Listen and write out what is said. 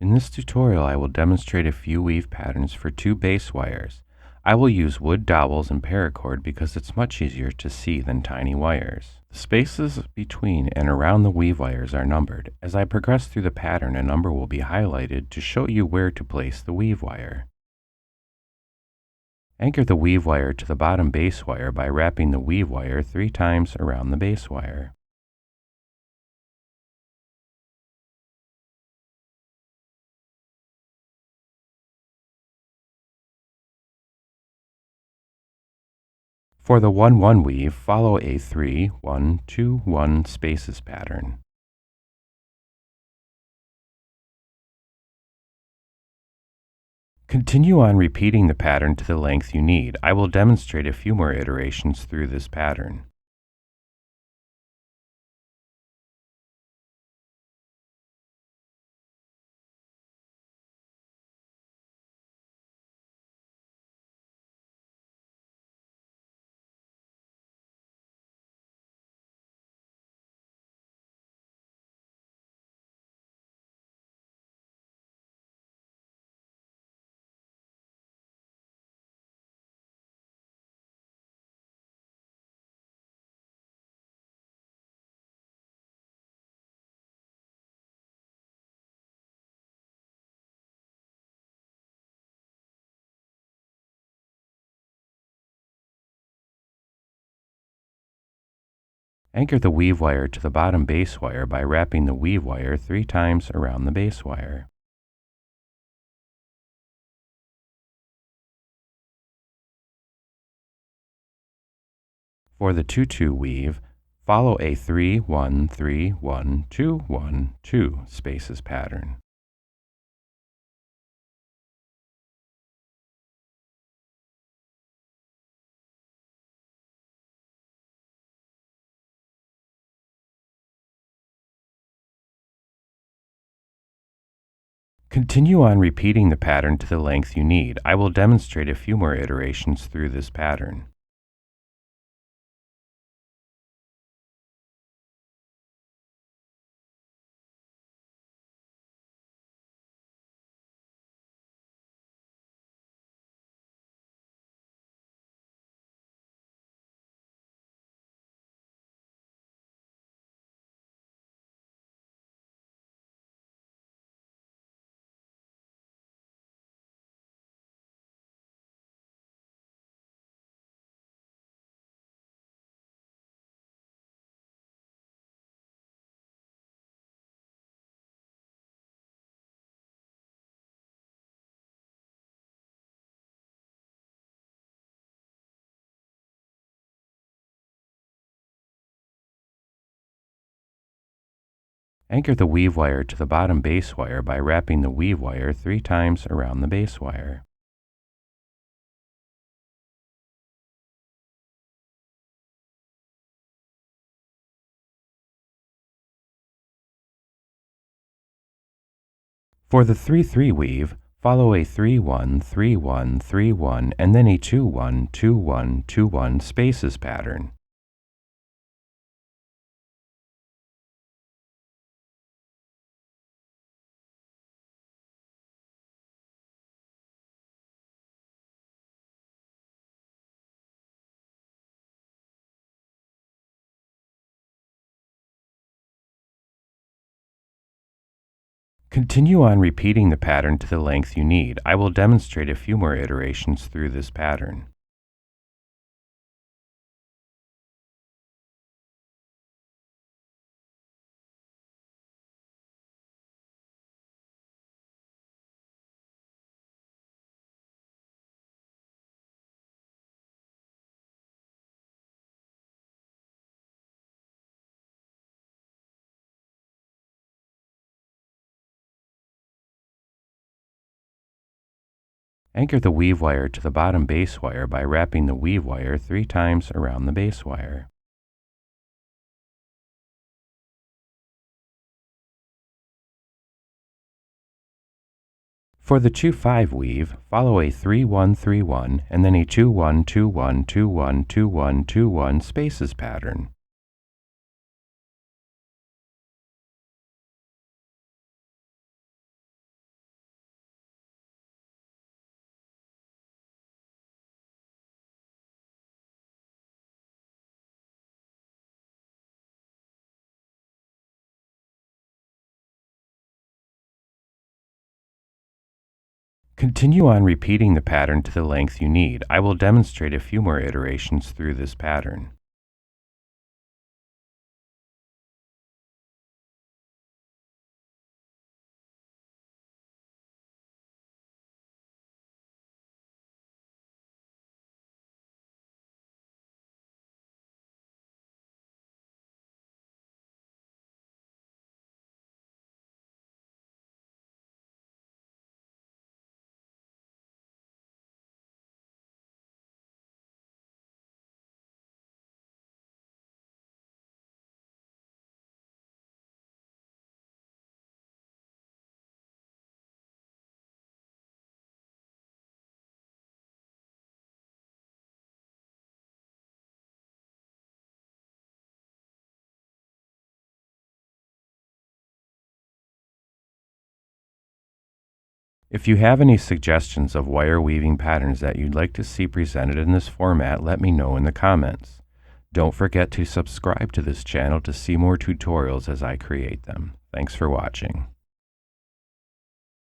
In this tutorial, I will demonstrate a few weave patterns for 2 bass wires. I will use wood dowels and paracord because it's much easier to see than tiny wires. The spaces between and around the weave wires are numbered. As I progress through the pattern, a number will be highlighted to show you where to place the weave wire. Anchor the weave wire to the bottom bass wire by wrapping the weave wire 3 times around the bass wire. For the 1-1 weave, follow a 3-1-2-1 spaces pattern. Continue on repeating the pattern to the length you need. I will demonstrate a few more iterations through this pattern. Anchor the weave wire to the bottom bass wire by wrapping the weave wire 3 times around the bass wire. For the 2-2 weave, follow a 3-1-3-1-2-1-2 spaces pattern. Continue on repeating the pattern to the length you need. I will demonstrate a few more iterations through this pattern. Anchor the weave wire to the bottom bass wire by wrapping the weave wire 3 times around the bass wire. For the 3-3 weave, follow a 3-1-3-1-3-1 and then a 2-1-2-1-2-1 spaces pattern. Continue on repeating the pattern to the length you need. I will demonstrate a few more iterations through this pattern. Anchor the weave wire to the bottom bass wire by wrapping the weave wire 3 times around the bass wire. For the 2-5 weave, follow a 3-1-3-1 and then a 2-1-2-1-2-1-2-1-2-1 spaces pattern. Continue on repeating the pattern to the length you need. I will demonstrate a few more iterations through this pattern. If you have any suggestions of wire weaving patterns that you'd like to see presented in this format, let me know in the comments. Don't forget to subscribe to this channel to see more tutorials as I create them. Thanks for watching.